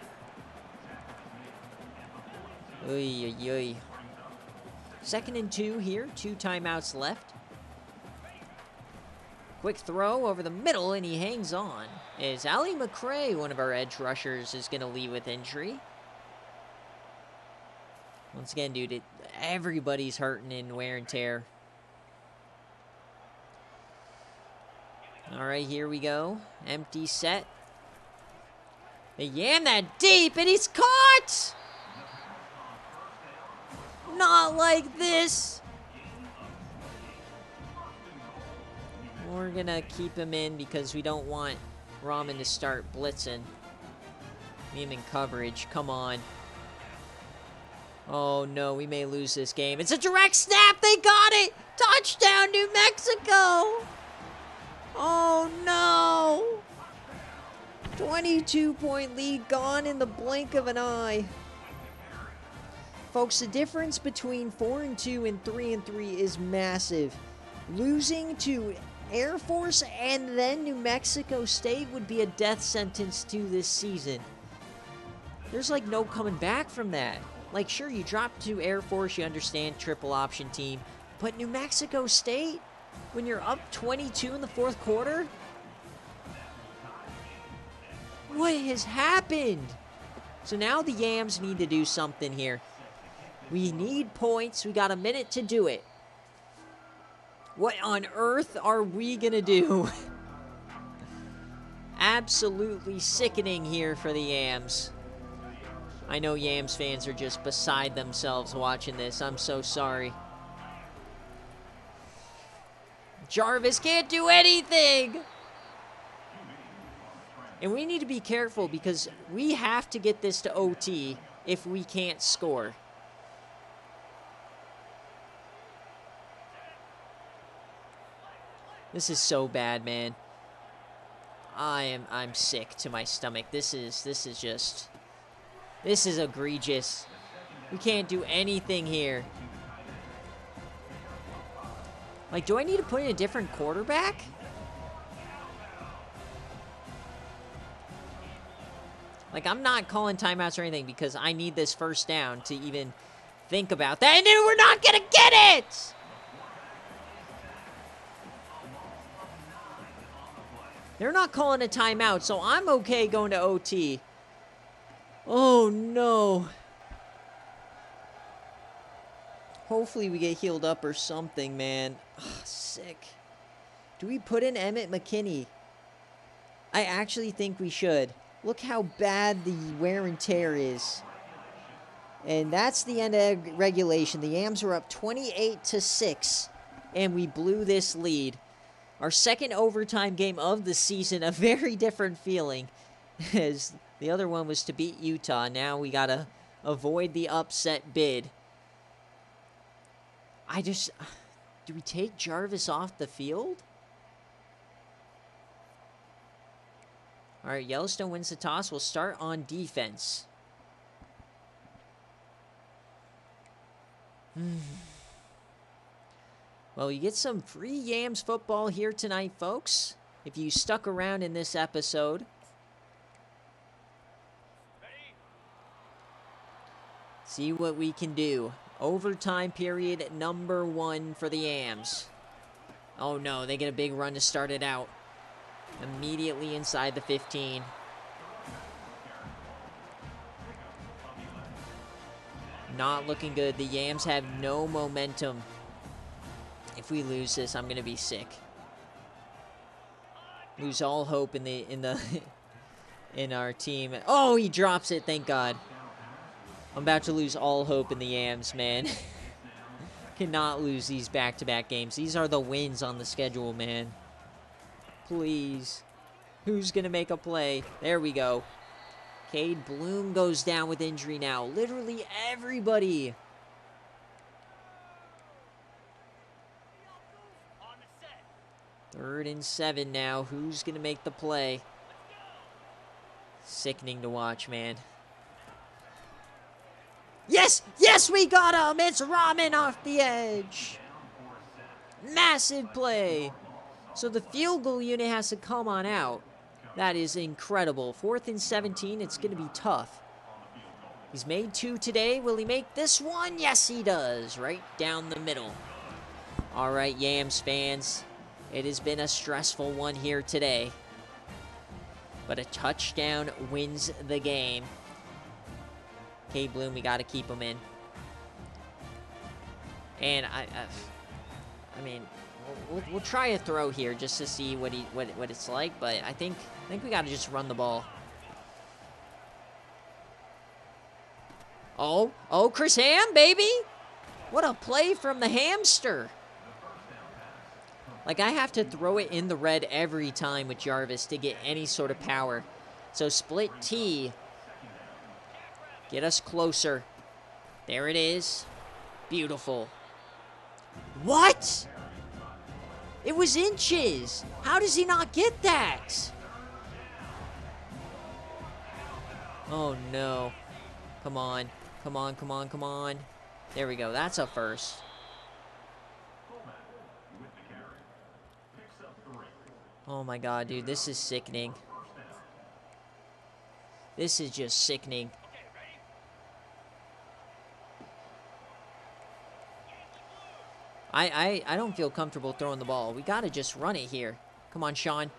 Oy, oy, oy. 2nd and 2 here. 2 timeouts left. Quick throw over the middle, and he hangs on. As Ali McCray, one of our edge rushers, is going to leave with injury. Once again, dude, everybody's hurting in wear and tear. All right, here we go. Empty set. They yam that deep, and he's caught! Not like this. We're going to keep him in because we don't want Rahman to start blitzing. Need him in coverage. Come on. Oh, no, we may lose this game. It's a direct snap. They got it. Touchdown, New Mexico. Oh, no. 22-point lead gone in the blink of an eye. Folks, the difference between 4-2 and 3-3 is massive. Losing to Air Force and then New Mexico State would be a death sentence to this season. There's like no coming back from that. Like, sure, you drop to Air Force, you understand, triple option team. But New Mexico State, when you're up 22 in the 4th quarter? What has happened? So now the Yams need to do something here. We need points. We got a minute to do it. What on earth are we going to do? Absolutely sickening here for the Yams. I know Yams fans are just beside themselves watching this. I'm so sorry. Jarvis can't do anything. And we need to be careful because we have to get this to OT if we can't score. This is so bad, man. I'm sick to my stomach. This is egregious. We can't do anything here. Like, do I need to put in a different quarterback? Like, I'm not calling timeouts or anything because I need this first down to even think about that. And then we're not going to get it! They're not calling a timeout, so I'm okay going to OT. Oh, no. Hopefully we get healed up or something, man. Ugh, sick. Do we put in Emmett McKinney? I actually think we should. Look how bad the wear and tear is. And that's the end of regulation. The Yams were up 28-6, and we blew this lead. Our second overtime game of the season, a very different feeling, as the other one was to beat Utah. Now we got to avoid the upset bid. Do we take Jarvis off the field? All right, Yellowstone wins the toss. We'll start on defense. Well, you get some free Yams football here tonight, folks, if you stuck around in this episode. See what we can do. Overtime period number 1 for the Yams. Oh no, they get a big run to start it out. Immediately inside the 15. Not looking good. The Yams have no momentum. If we lose this, I'm gonna be sick. Lose all hope in in our team. Oh, he drops it, thank God. I'm about to lose all hope in the Yams, man. Cannot lose these back-to-back games. These are the wins on the schedule, man. Please. Who's gonna make a play? There we go. Cade Bloom goes down with injury now. Literally everybody. Third and 7 now. Who's going to make the play? Sickening to watch, man. Yes! Yes, we got him! It's Rahman off the edge. Massive play. So the field goal unit has to come on out. That is incredible. 4th and 17. It's going to be tough. He's made 2 today. Will he make this one? Yes, he does. Right down the middle. All right, Yams fans. It has been a stressful one here today. But a touchdown wins the game. Cade Bloom, we got to keep him in. And I mean, we'll try a throw here just to see what it's like. But I think we got to just run the ball. Oh, Chris Ham, baby! What a play from the hamster! Like, I have to throw it in the red every time with Jarvis to get any sort of power. So, split T. Get us closer. There it is. Beautiful. What? It was inches. How does he not get that? Oh, no. Come on. Come on, come on, come on. There we go. That's a first. Oh my God, dude, this is sickening. This is just sickening. I don't feel comfortable throwing the ball. We gotta just run it here. Come on, Sean.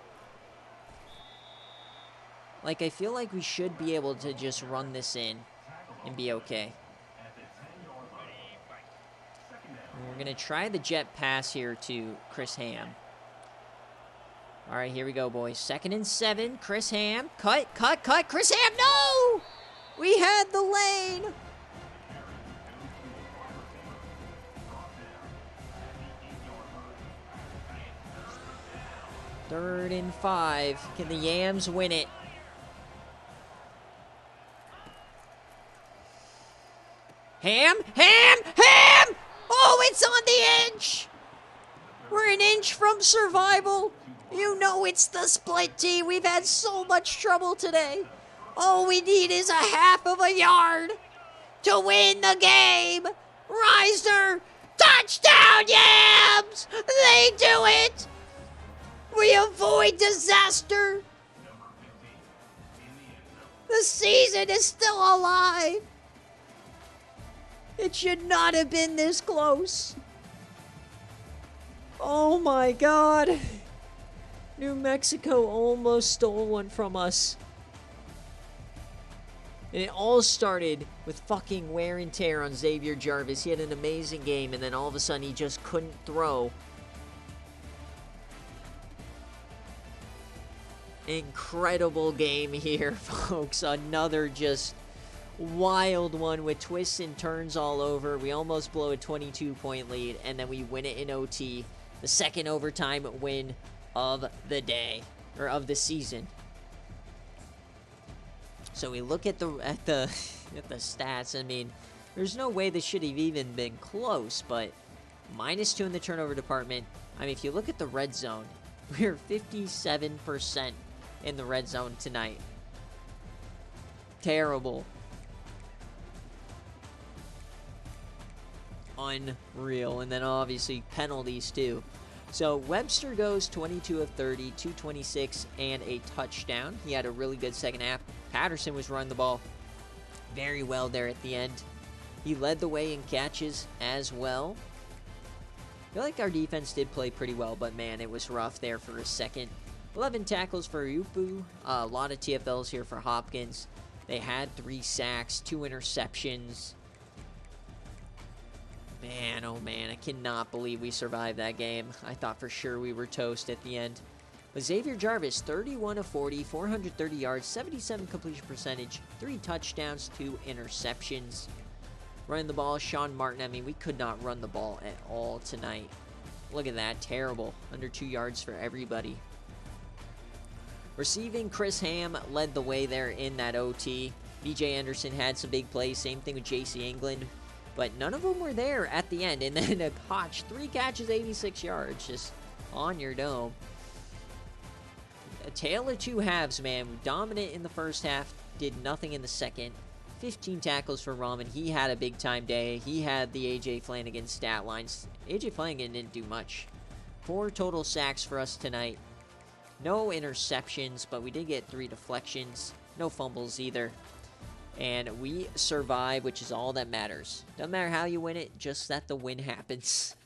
Like, I feel like we should be able to just run this in and be okay. And we're gonna try the jet pass here to Chris Ham. All right, here we go, boys. 2nd and 7. Chris Ham. Cut. Chris Ham, no! We had the lane. Third and 5. Can the Yams win it? Ham! Oh, it's on the edge! We're an inch from survival. You know it's the split T. We've had so much trouble today. All we need is a half of a yard to win the game. Reisner, touchdown, Yams! They do it! We avoid disaster. The season is still alive. It should not have been this close. Oh my God. New Mexico almost stole one from us. And it all started with fucking wear and tear on Xavier Jarvis. He had an amazing game, and then all of a sudden he just couldn't throw. Incredible game here, folks. Another just wild one with twists and turns all over. We almost blow a 22-point lead, and then we win it in OT. The second overtime win of the day, or of the season. So we look at the stats. I mean, there's no way this should have even been close, but -2 in the turnover department. I mean, if you look at the red zone, we're 57% in the red zone tonight. Terrible. Unreal. And then obviously penalties too. So Webster goes 22 of 30, 226, and a touchdown. He had a really good second half. Patterson was running the ball very well there at the end. He led the way in catches as well. I feel like our defense did play pretty well, but man, it was rough there for a second. 11 tackles for Upu. A lot of TFLs here for Hopkins. They had 3 sacks, 2 interceptions. Man, oh man, I cannot believe we survived that game. I thought for sure we were toast at the end. But Xavier Jarvis, 31 of 40, 430 yards, 77 completion percentage, 3 touchdowns, 2 interceptions. Running the ball, Sean Martin. I mean, we could not run the ball at all tonight. Look at that, terrible. Under 2 yards for everybody. Receiving, Chris Ham led the way there in that OT. BJ Anderson had some big plays. Same thing with JC England. But none of them were there at the end. And then Hotch, 3 catches, 86 yards. Just on your dome. A tale of 2 halves, man. Dominant in the first half. Did nothing in the second. 15 tackles for Rahman. He had a big-time day. He had the A.J. Flanagan stat lines. A.J. Flanagan didn't do much. 4 total sacks for us tonight. No interceptions, but we did get 3 deflections. No fumbles either. And we survive, which is all that matters. Doesn't matter how you win it, just that the win happens.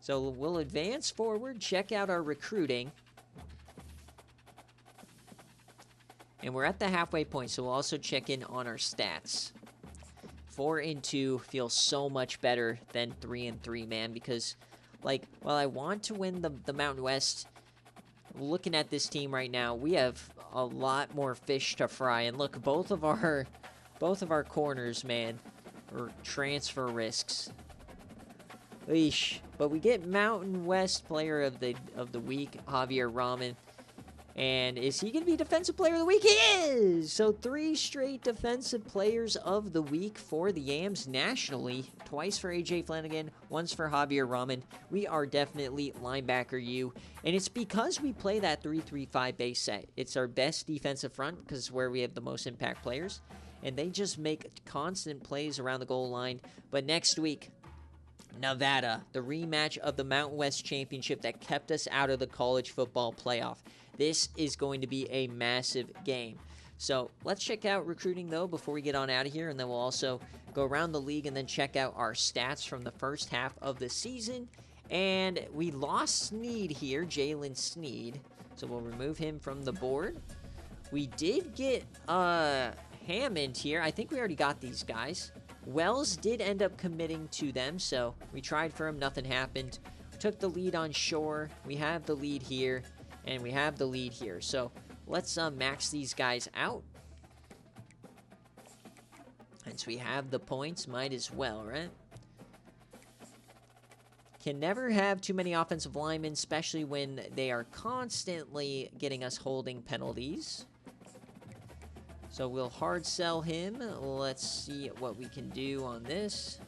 So we'll advance forward, check out our recruiting. And we're at the halfway point, so we'll also check in on our stats. 4-2 feels so much better than 3-3, man, because, like, while I want to win the Mountain West, looking at this team right now, we have a lot more fish to fry. And look, both of our corners, man, are transfer risks. Eesh. But we get Mountain West Player of the Week, Javier Rahman. And is he going to be Defensive Player of the Week? He is! So 3 straight Defensive Players of the Week for the Yams nationally. Twice for A.J. Flanagan, once for Javier Rahman. We are definitely linebacker U. And it's because we play that 3-3-5 base set. It's our best defensive front because it's where we have the most impact players. And they just make constant plays around the goal line. But next week, Nevada, the rematch of the Mountain West Championship that kept us out of the college football playoff. This is going to be a massive game. So let's check out recruiting, though, before we get on out of here. And then we'll also go around the league and then check out our stats from the first half of the season. And we lost Sneed here, Jalen Sneed. So we'll remove him from the board. We did get Hammond here. I think we already got these guys. Wells did end up committing to them, so we tried for him. Nothing happened. We took the lead on Shore. We have the lead here. And we have the lead here. So let's max these guys out. Since we have the points, might as well, right? Can never have too many offensive linemen, especially when they are constantly getting us holding penalties. So we'll hard sell him. Let's see what we can do on this.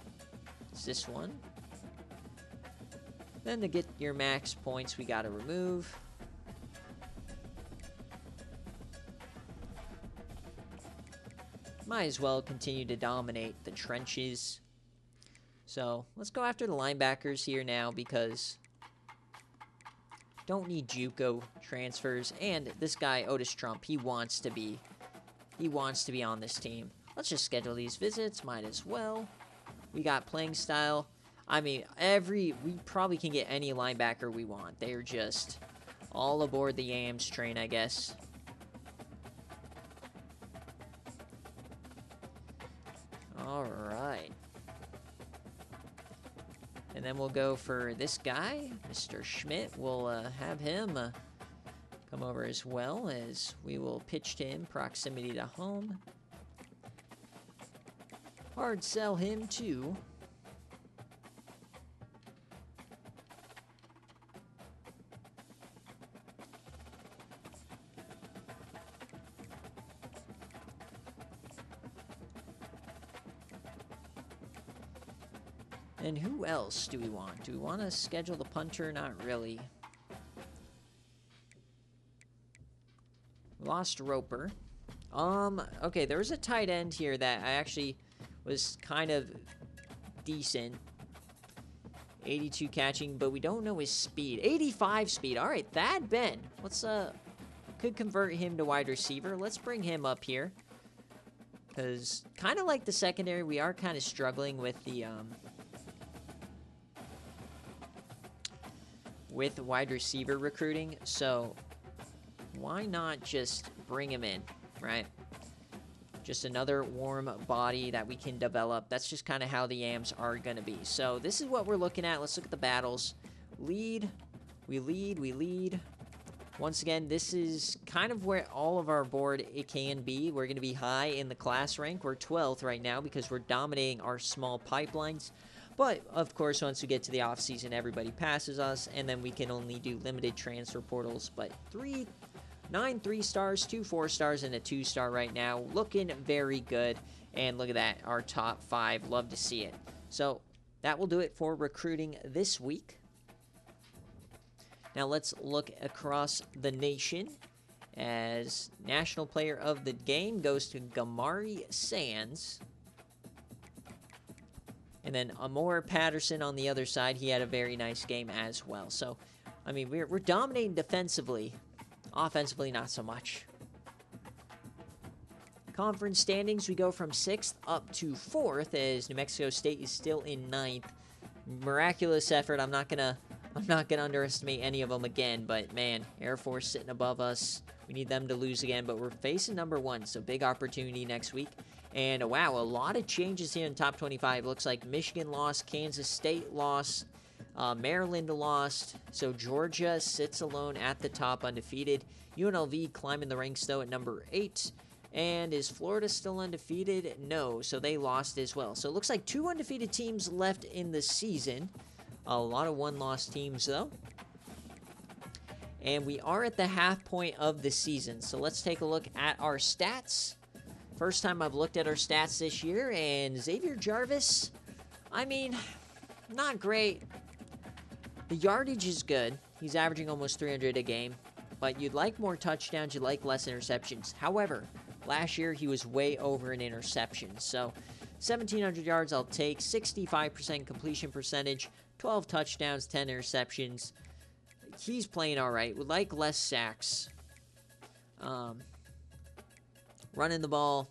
It's this one. Then to get your max points, we got to remove. Might as well continue to dominate the trenches. So let's go after the linebackers here now because don't need JUCO transfers. And this guy, Otis Trump, he wants to be on this team. Let's just schedule these visits. Might as well. We got playing style. I mean, we probably can get any linebacker we want. They're just all aboard the Yams train, I guess. All right. And then we'll go for this guy, Mr. Schmidt. We'll have him come over as well, as we will pitch to him proximity to home. Hard sell him too. And who else do we want? Do we want to schedule the punter? Not really. Lost Roper. Okay, there was a tight end here that I actually was kind of decent. 82 catching, but we don't know his speed. 85 speed. All right, Thad Ben. Let's could convert him to wide receiver. Let's bring him up here. Because kind of like the secondary, we are kind of struggling with the wide receiver recruiting. So why not just bring him in, right? Just another warm body that we can develop. That's just kind of how the Yams are going to be. So this is what we're looking at. Let's look at the battles. Lead. We lead. Once again, this is kind of where all of our board it can be. We're going to be high in the class rank. We're 12th right now because we're dominating our small pipelines. But, of course, once we get to the offseason, everybody passes us, and then we can only do limited transfer portals. But 9 3-stars, 2 4-stars, and a 2-star right now. Looking very good. And look at that, our top 5. Love to see it. So that will do it for recruiting this week. Now let's look across the nation as National Player of the Game goes to Gamari Sands. And then Amor Patterson on the other side. He had a very nice game as well. So, I mean, we're dominating defensively. Offensively, not so much. Conference standings, we go from 6th up to 4th as New Mexico State is still in 9th. Miraculous effort. I'm not gonna underestimate any of them again, but man, Air Force sitting above us. We need them to lose again, but we're facing number 1, so big opportunity next week. And wow, a lot of changes here in top 25. Looks like Michigan lost, Kansas State lost, Maryland lost, so Georgia sits alone at the top undefeated. UNLV climbing the ranks though at number 8. And is Florida still undefeated? No, so they lost as well. So it looks like 2 undefeated teams left in the season. A lot of 1-loss teams, though. And we are at the half point of the season. So let's take a look at our stats. First time I've looked at our stats this year. And Xavier Jarvis, I mean, not great. The yardage is good. He's averaging almost 300 a game. But you'd like more touchdowns. You'd like less interceptions. However, last year he was way over in interceptions. So 1,700 yards I'll take. 65% completion percentage. 12 touchdowns, 10 interceptions. He's playing all right. Would like less sacks. Running the ball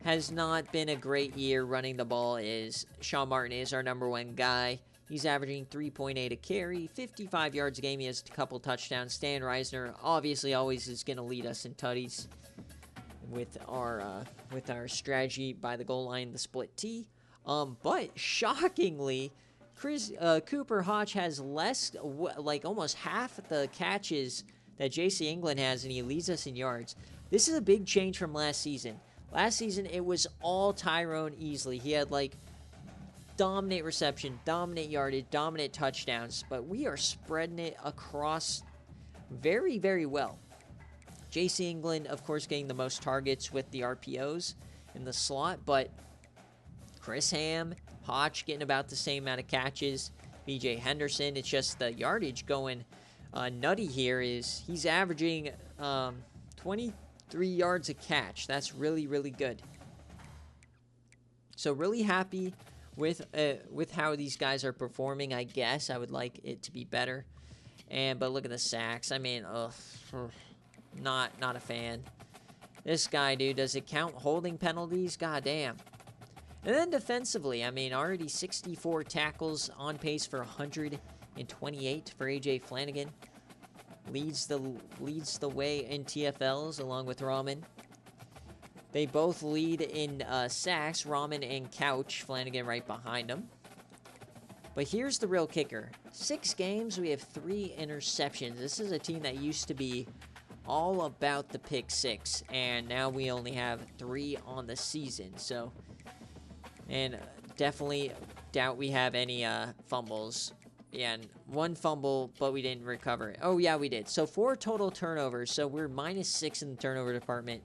has not been a great year. Running the ball is Sean Martin is our number 1 guy. He's averaging 3.8 a carry, 55 yards a game. He has a couple touchdowns. Stan Reisner obviously always is going to lead us in tutties with our strategy by the goal line, the split T. But shockingly, Cooper Hodge has less, like almost half the catches that J.C. England has, and he leads us in yards. This is a big change from last season. Last season, it was all Tyrone Easley. He had, like, dominant reception, dominant yardage, dominant touchdowns, but we are spreading it across very, very well. J.C. England, of course, getting the most targets with the RPOs in the slot, but Chris Ham, Hodge getting about the same amount of catches. B.J. Henderson, it's just the yardage going nutty here. He's averaging 23 yards a catch. That's really, really good. So really happy with how these guys are performing. I guess I would like it to be better. But look at the sacks. I mean, not a fan. This guy, dude, does it count holding penalties? God damn. And then defensively, I mean, already 64 tackles, on pace for 128 for A.J. Flanagan. Leads the way in TFLs along with Rahman. They both lead in sacks, Rahman and Couch, Flanagan right behind them. But here's the real kicker. 6 games, we have 3 interceptions. This is a team that used to be all about the pick 6, and now we only have 3 on the season. So, and definitely doubt we have any fumbles. Yeah, and 1 fumble, but we didn't recover it. Oh, yeah, we did. So 4 total turnovers. So we're -6 in the turnover department.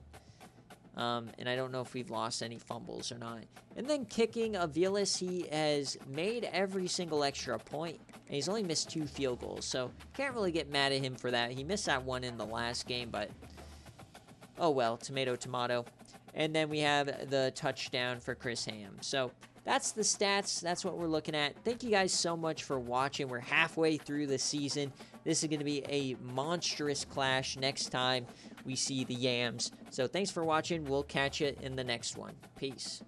And I don't know if we've lost any fumbles or not. And then kicking, Aviles, he has made every single extra point, and he's only missed 2 field goals. So can't really get mad at him for that. He missed that one in the last game, but oh well, tomato, tomato. And then we have the touchdown for Chris Ham. So that's the stats. That's what we're looking at. Thank you guys so much for watching. We're halfway through the season. This is going to be a monstrous clash next time. we see the yams. So thanks for watching. We'll catch you in the next one. Peace.